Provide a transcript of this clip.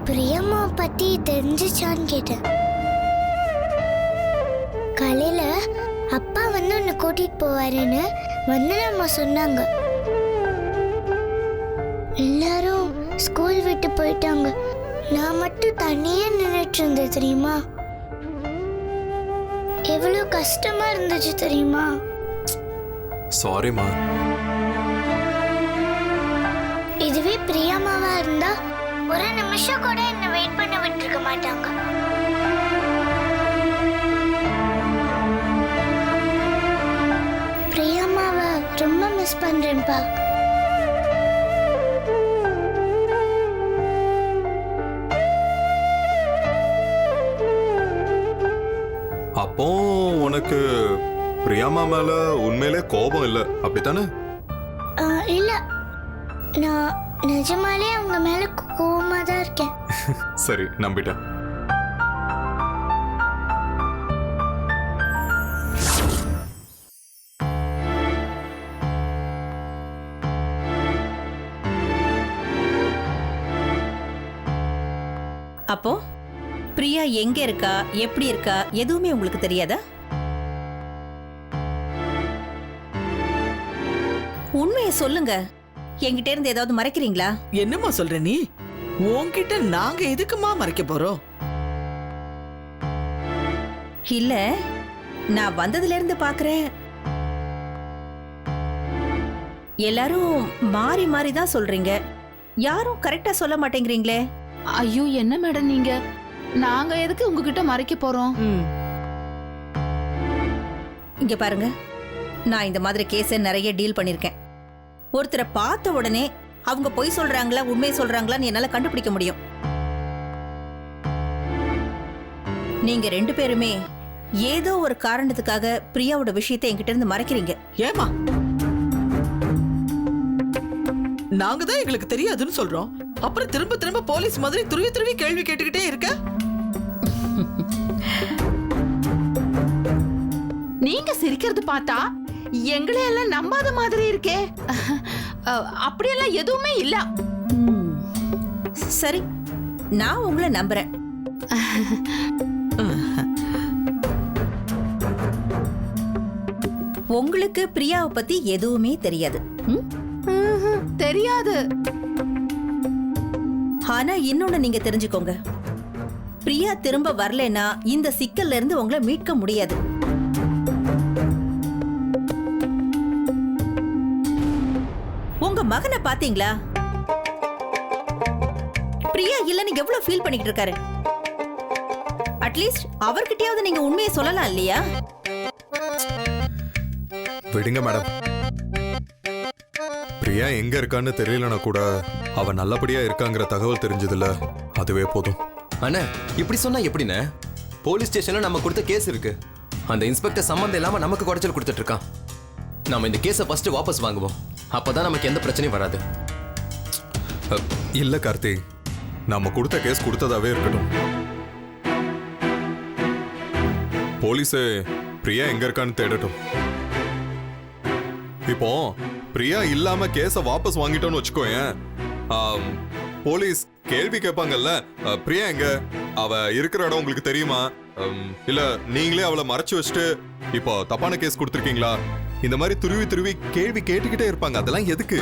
பிரியம்மா பத்தி தெரிஞ்சுச்சான்னு கேட்டேன். காலையில அப்பா வந்து உன்னை கூட்டிட்டு போவாருன்னு வந்தனம்மா சொன்னாங்க. எல்லாரும் ஸ்கூல் விட்டு போயிட்டாங்க. நான் மட்டும் தனியே நின்றுட்டு இருந்தேன் தெரியுமா? எவ்வளவு கஷ்டமா இருந்துச்சு தெரியுமா? சாரிமா. இதுவே பிரியம்மாவா இருந்தா ஒரு நிமிஷம் கூட என்ன வெயிட் பண்ண விட்டுருக்க மாட்டாங்க. பிரியம்மாவை ரொம்ப மிஸ் பண்றேன்ப்பா. அப்போ உனக்கு பிரியாமா மேல உண்மையிலே கோபம் இல்ல, அப்படித்தானே? இல்ல, நான் நிஜமாலே அவங்க மேல கோவமா தான் இருக்கேன். சரி, நம்பிட்டேன். அப்போ பிரியா எங்க இருக்கா, எப்படி இருக்கா, எதுவுமே உங்களுக்கு தெரியாதா? உண்மையை சொல்லுங்க. என்கிட்ட இருந்து ஏதாவது மறைக்கிறீங்களா? என்னம்மா சொல்ற நீ? உன்கிட்ட நாங்க எதுக்குமா மறைக்க போறோம்? இல்ல, நான் வந்ததுல இருந்து பாக்குறேன் எல்லாரும் மாறி மாறி தான் சொல்றீங்க. யாரும் கரெக்டா சொல்ல மாட்டேங்கிறீங்களே. ஐயோ, என்ன மேடம் நீங்க? நாங்க எதுக்கு உங்ககிட்ட மறைக்க போறோம்? இங்க பாருங்க, நான் இந்த மாதிரி கேஸை நிறைய டீல் பண்ணிருக்கேன். ஒருத்தரை பார்த்த உடனே அவங்க பொய் சொல்றாங்களா உண்மை சொல்றாங்களான்னு என்னால கண்டுபிடிக்க முடியும். நீங்க ரெண்டு பேருமே ஏதோ ஒரு காரணத்துக்காக பிரியாவோட விஷயத்தை என்கிட்ட இருந்து மறைக்கிறீங்க. ஏமா? நாங்க தான் எங்களுக்கு தெரியாதுன்னு சொல்றோம். அப்புறம் திரும்ப திரும்ப போலீஸ் மாதிரி துருவி துருவி கேள்வி கேட்டுக்கிட்டே இருக்க. நீங்க சிரிக்கிறது பார்த்தா எங்களை எல்லாம் நம்பாத மாதிரி இருக்கே. அப்படியெல்லாம் எதுவுமே இல்ல. சரி, நான் உங்களை நம்புறேன். உங்களுக்கு பிரியாவை பத்தி எதுவுமே தெரியாது. தெரியாது. ஆனா இன்னொன்னு நீங்க தெரிஞ்சுக்கோங்க, பிரியா திரும்ப வரலன்னா இந்த சிக்கல்ல இருந்து உங்களை மீட்க முடியாது. உங்க மகனை பாத்தீங்களா? பிரியா இல்லன்னு எவ்வளவு ஃபீல் பண்ணிட்டு இருக்காரு. அட்லீஸ்ட் அவர்கிட்டயாவது நீங்க உண்மையை சொல்லலாம் இல்லையா? விடுங்க மேடம். பிரியா எங்க இருக்கான்னு தெரியலனா கூட அவ நல்லபடியா இருக்காங்கிற தகவல் தெரிஞ்சதுல அதுவே போதும். அண்ணா, இப்படி சொன்னா எப்படிண்ணே? போலீஸ் ஸ்டேஷன்ல நம்ம கொடுத்த கேஸ் இருக்கு. அந்த இன்ஸ்பெக்டர் சம்பந்தம் இல்லாம நமக்கு குறைச்சல் கொடுத்துட்டு இருக்கான். நம்ம இந்த கேஸை ஃபர்ஸ்ட் வாபஸ் வாங்குவோம். அப்பதான் நமக்கு எந்த பிரச்சனையும் வராது. இல்ல கார்த்தி, நம்ம கொடுத்த கேஸ் கொடுத்ததாவே இருக்கட்டும். போலீஸ் பிரியா எங்க இருக்கான்னு தேடட்டும். இப்போ பிரியா இல்லாம கேஸ வாபஸ் வாங்கிட்டோம்னு வச்சுக்கோயேன், போலீஸ் கேள்வி கேட்பாங்கல்ல, பிரியா எங்க, அவ இருக்கிற இடம் உங்களுக்கு தெரியுமா, இல்ல நீங்களே அவளை மறைச்சு வச்சுட்டு இப்போ தப்பான கேஸ் கொடுத்துருக்கீங்களா, இந்த மாதிரி துருவி துருவி கேள்வி கேட்டுக்கிட்டே இருப்பாங்க. அதெல்லாம் எதுக்கு?